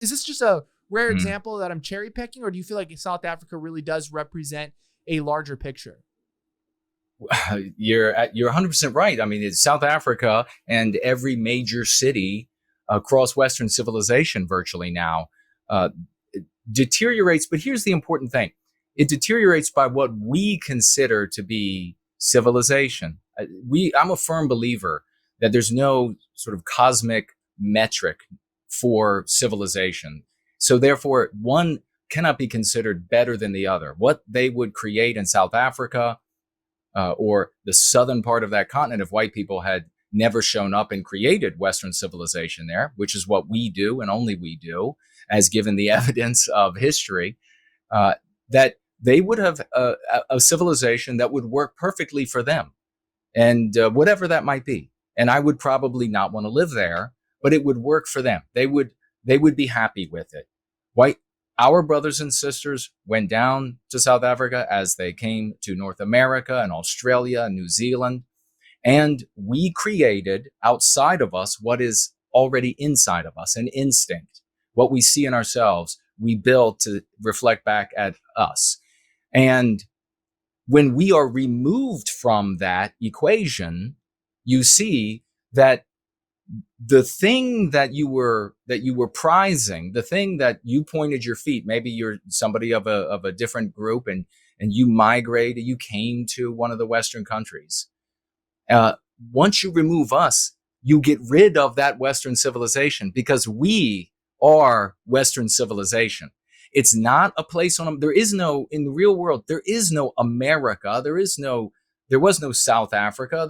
Is this just a rare Hmm. example that I'm cherry picking, or do you feel like South Africa really does represent a larger picture? You're 100% right. I mean, it's South Africa and every major city across Western civilization virtually now uh, deteriorates. But here's the important thing: it deteriorates by what we consider to be civilization. I'm a firm believer that there's no sort of cosmic metric for civilization. So therefore, one cannot be considered better than the other. What they would create in South Africa or the southern part of that continent if white people had never shown up and created Western civilization there, which is what we do and only we do, as given the evidence of history, uh, that they would have a civilization that would work perfectly for them, and whatever that might be. And I would probably not want to live there, but it would work for them. They would be happy with it. White Our brothers and sisters went down to South Africa as they came to North America and Australia and New Zealand, and we created outside of us what is already inside of us, an instinct. What we see in ourselves, we build to reflect back at us. And when we are removed from that equation, you see that the thing that you were prizing, the thing that you pointed your feet, maybe you're somebody of a different group, and you migrated, you came to one of the Western countries. Uh, Once you remove us, you get rid of that Western civilization because we are Western civilization. It's not a place on, there is no, in the real world, there is no America. There was no South Africa.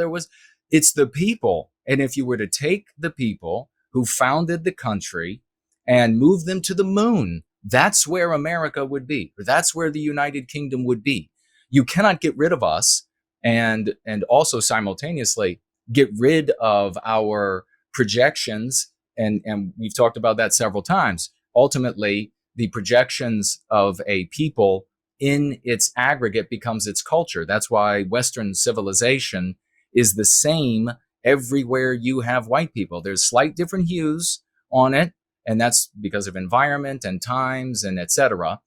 It's the people. And if you were to take the people who founded the country and move them to the moon, that's where America would be. That's where the United Kingdom would be. You cannot get rid of us and also simultaneously get rid of our projections. And we've talked about that several times. Ultimately, the projections of a people in its aggregate becomes its culture. That's why Western civilization is the same everywhere you have white people. There's slight different hues on it, and that's because of environment and times and etc.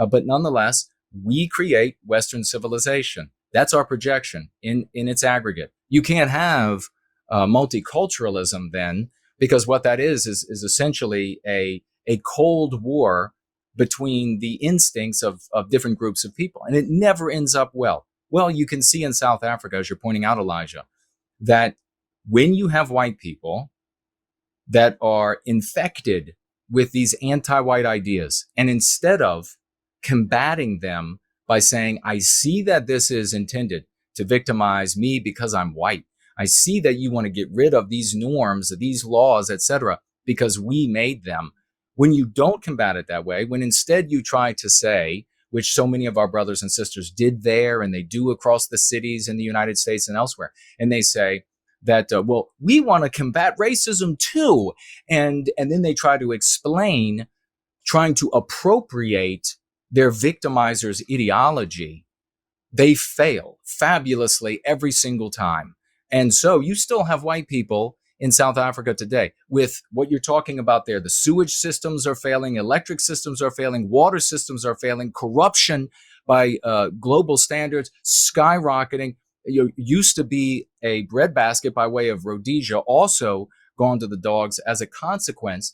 But nonetheless, we create Western civilization. That's our projection in its aggregate. You can't have multiculturalism then, because what that is essentially a cold war between the instincts of different groups of people. And it never ends up well. Well, you can see in South Africa, as you're pointing out, Elijah, that when you have white people that are infected with these anti-white ideas, and instead of combating them by saying, I see that this is intended to victimize me because I'm white. I see that you want to get rid of these norms, these laws, etc., because we made them. When you don't combat it that way, when instead you try to say, which so many of our brothers and sisters did there and they do across the cities in the United States and elsewhere, and they say that, well, we want to combat racism too. And then they try to explain, trying to appropriate their victimizers' ideology. They fail fabulously every single time. And so you still have white people in South Africa today with what you're talking about there. The sewage systems are failing, electric systems are failing, water systems are failing, corruption by global standards skyrocketing. Used to be a breadbasket by way of Rhodesia, also gone to the dogs as a consequence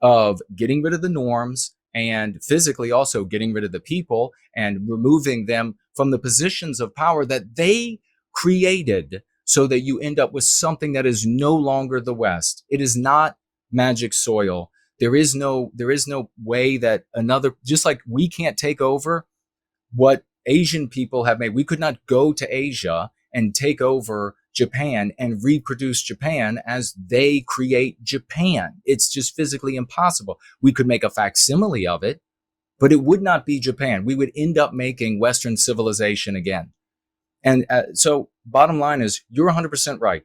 of getting rid of the norms and physically also getting rid of the people and removing them from the positions of power that they created, so that you end up with something that is no longer the West. It is not magic soil. There is no way that another, just like we can't take over what Asian people have made. We could not go to Asia and take over Japan and reproduce Japan as they create Japan. It's just physically impossible. We could make a facsimile of it, but it would not be Japan. We would end up making Western civilization again. And so bottom line is, you're 100% right.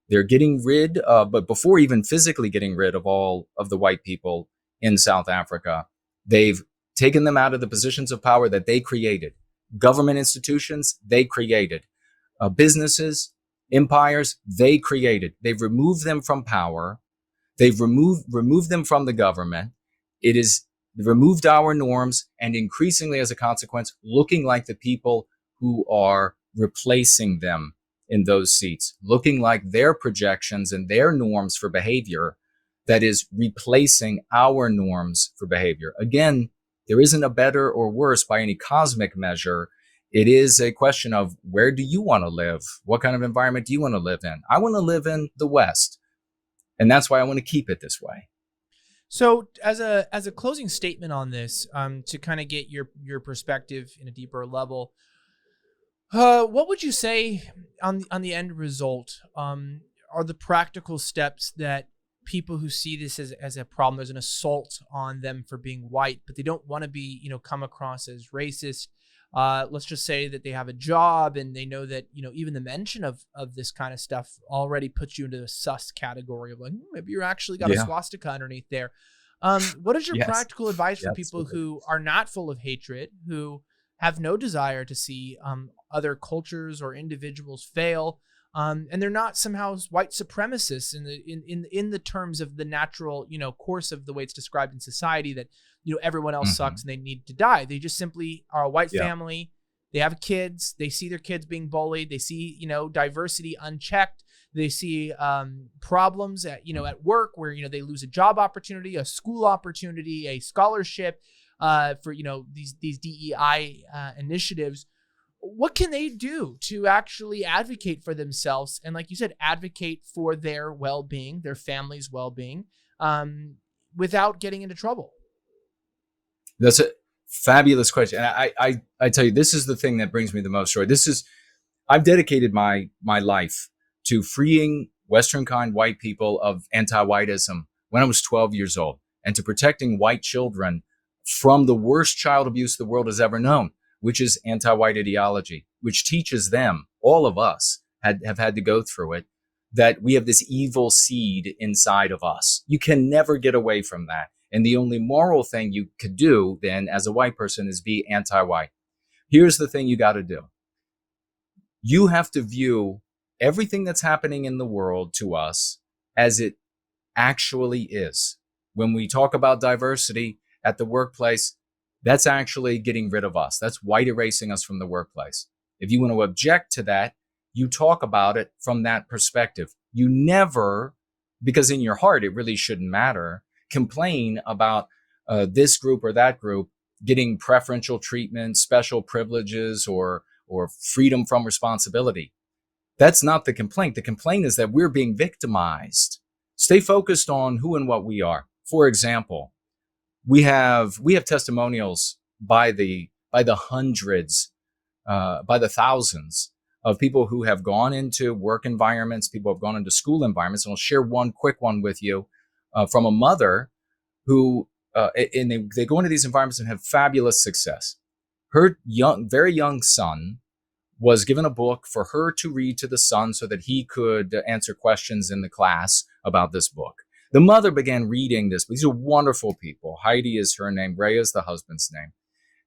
They're getting rid of, but before even physically getting rid of all of the white people in South Africa, they've taken them out of the positions of power that they created. Government institutions, they created. Businesses, empires, they created. They've removed them from power. They've removed them from the government. It is removed our norms and increasingly, as a consequence, looking like the people who are replacing them in those seats, looking like their projections and their norms for behavior that is replacing our norms for behavior. Again, there isn't a better or worse by any cosmic measure. It is a question of, where do you want to live? What kind of environment do you want to live in? I want to live in the West, and that's why I want to keep it this way. So as a closing statement on this, to kind of get your perspective in a deeper level, what would you say on the end result are the practical steps that people who see this as a problem, there's an assault on them for being white, but they don't want to be, come across as racist. Let's just say that they have a job and they know that, even the mention of this kind of stuff already puts you into the sus category of like, maybe you're actually got a swastika underneath there. What is your practical advice for people who are not full of hatred, who have no desire to see other cultures or individuals fail, and they're not somehow white supremacists in the terms of the natural, course of the way it's described in society, that everyone else sucks and they need to die. They just simply are a white family. They have kids. They see their kids being bullied. They see diversity unchecked. They see problems at work where they lose a job opportunity, a school opportunity, a scholarship for these DEI initiatives. What can they do to actually advocate for themselves and, like you said, advocate for their well-being, their family's well-being, without getting into trouble? That's a fabulous question. And I tell you, this is the thing that brings me the most joy. I've dedicated my life to freeing Western kind white people of anti-whiteism when I was 12 years old, and to protecting white children from the worst child abuse the world has ever known, which is anti-white ideology, which teaches them, all of us have had to go through it, that we have this evil seed inside of us. You can never get away from that. And the only moral thing you could do then as a white person is be anti-white. Here's the thing you got to do. You have to view everything that's happening in the world to us as it actually is. When we talk about diversity at the workplace, that's actually getting rid of us. That's white erasing us from the workplace. If you want to object to that, you talk about it from that perspective. You never, because in your heart, it really shouldn't matter, complain about this group or that group getting preferential treatment, special privileges, or freedom from responsibility. That's not the complaint. The complaint is that we're being victimized. Stay focused on who and what we are. For example, we have testimonials by the hundreds, by the thousands of people who have gone into work environments, people have gone into school environments. And I'll share one quick one with you from a mother who, and they go into these environments and have fabulous success. Her very young son was given a book for her to read to the son so that he could answer questions in the class about this book. The mother began reading this. These are wonderful people. Heidi is her name. Ray is the husband's name.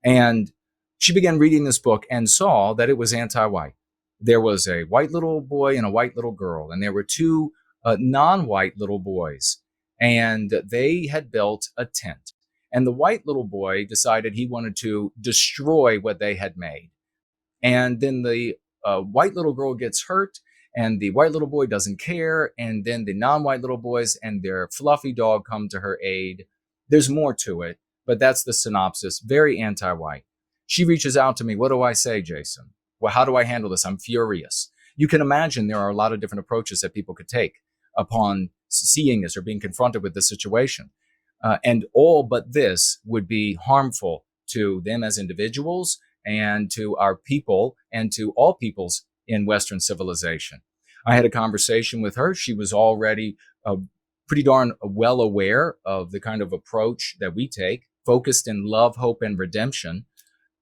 And she began reading this book and saw that it was anti-white. There was a white little boy and a white little girl, and there were two non-white little boys. And they had built a tent. And the white little boy decided he wanted to destroy what they had made. And then the white little girl gets hurt, and the white little boy doesn't care. And then the non-white little boys and their fluffy dog come to her aid. There's more to it, but that's the synopsis. Very anti-white. She reaches out to me. What do I say, Jason? Well, how do I handle this? I'm furious. You can imagine there are a lot of different approaches that people could take upon seeing this or being confronted with this situation. And all but this would be harmful to them as individuals and to our people and to all peoples in Western civilization. I had a conversation with her. She was already pretty darn well aware of the kind of approach that we take, focused in love, hope, and redemption.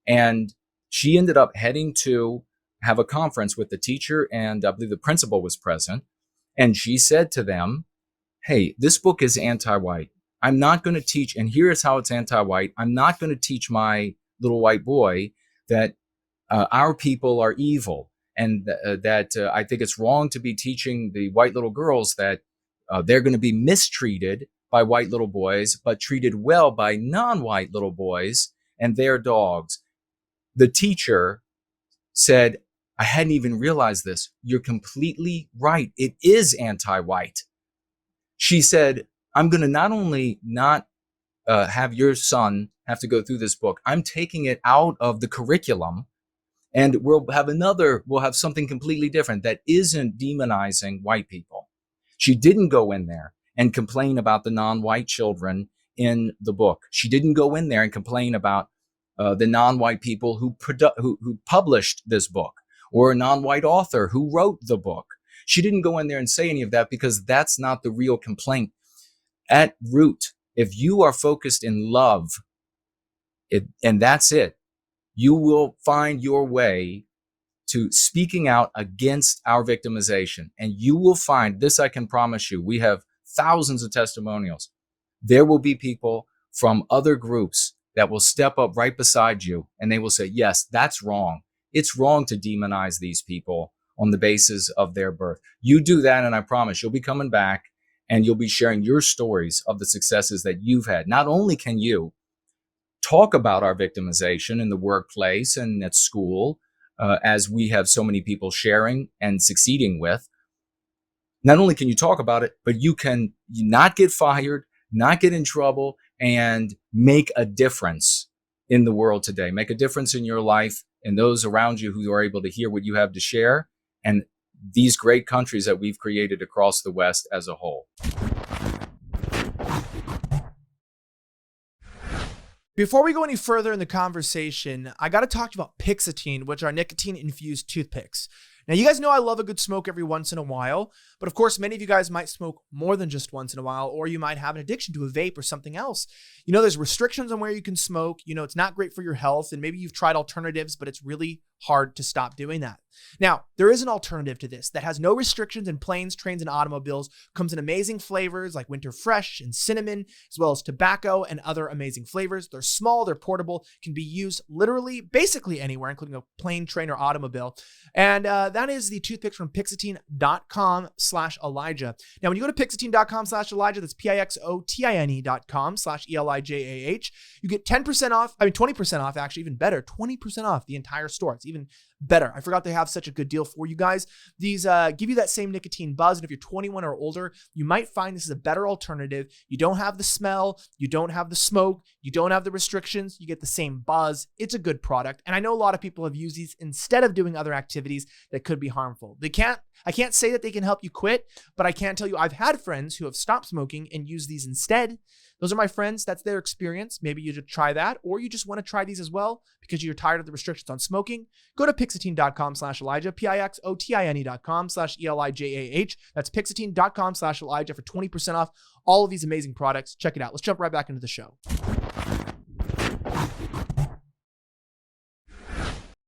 And she ended up heading to have a conference with the teacher, and I believe the principal was present. And she said to them, hey, this book is anti-white. I'm not going to teach, and here's how it's anti-white. I'm not going to teach my little white boy that our people are evil, and that I think it's wrong to be teaching the white little girls that they're going to be mistreated by white little boys, but treated well by non-white little boys and their dogs. The teacher said, I hadn't even realized this. You're completely right. It is anti-white. She said, I'm going to not only not have your son have to go through this book, I'm taking it out of the curriculum, and we'll have something completely different that isn't demonizing white people. She didn't go in there and complain about the non-white children in the book. She didn't go in there and complain about the non-white people who published this book, or a non-white author who wrote the book. She didn't go in there and say any of that, because that's not the real complaint. At root, if you are focused in love, and that's it, you will find your way to speaking out against our victimization. And you will find this, I can promise you, we have thousands of testimonials. There will be people from other groups that will step up right beside you, and they will say, yes, that's wrong. It's wrong to demonize these people on the basis of their birth. You do that, and I promise you'll be coming back and you'll be sharing your stories of the successes that you've had. Not only can you talk about our victimization in the workplace and at school, as we have so many people sharing and succeeding with, not only can you talk about it, but you can not get fired, not get in trouble, and make a difference in the world today. Make a difference in your life and those around you who are able to hear what you have to share, and these great countries that we've created across the West as a whole. Before we go any further in the conversation, I got to talk to you about Pixatine, which are nicotine-infused toothpicks. Now, you guys know I love a good smoke every once in a while, but of course, many of you guys might smoke more than just once in a while, or you might have an addiction to a vape or something else. You know, there's restrictions on where you can smoke. You know, it's not great for your health, and maybe you've tried alternatives, but it's really hard to stop doing that. Now, there is an alternative to this that has no restrictions in planes, trains, and automobiles, comes in amazing flavors like winter fresh and cinnamon, as well as tobacco and other amazing flavors. They're small, they're portable, can be used literally basically anywhere, including a plane, train, or automobile. And that is the toothpicks from Pixatine.com/Elijah. Now, when you go to Pixatine.com/Elijah, that's Pixatine.com/ELIJAH, you get 20% off, actually, even better, 20% off the entire store. It's even better. I forgot they have such a good deal for you guys. These give you that same nicotine buzz, and if you're 21 or older, you might find this is a better alternative. You don't have the smell, you don't have the smoke, you don't have the restrictions, you get the same buzz. It's a good product, and I know a lot of people have used these instead of doing other activities that could be harmful. I can't say that they can help you quit, but I can tell you I've had friends who have stopped smoking and used these instead. Those are my friends. That's their experience. Maybe you should try that, or you just want to try these as well because you're tired of the restrictions on smoking. Go to Pixatine.com/Elijah, Pixotine.com/ELIJAH. That's Pixatine.com/Elijah for 20% off all of these amazing products. Check it out. Let's jump right back into the show.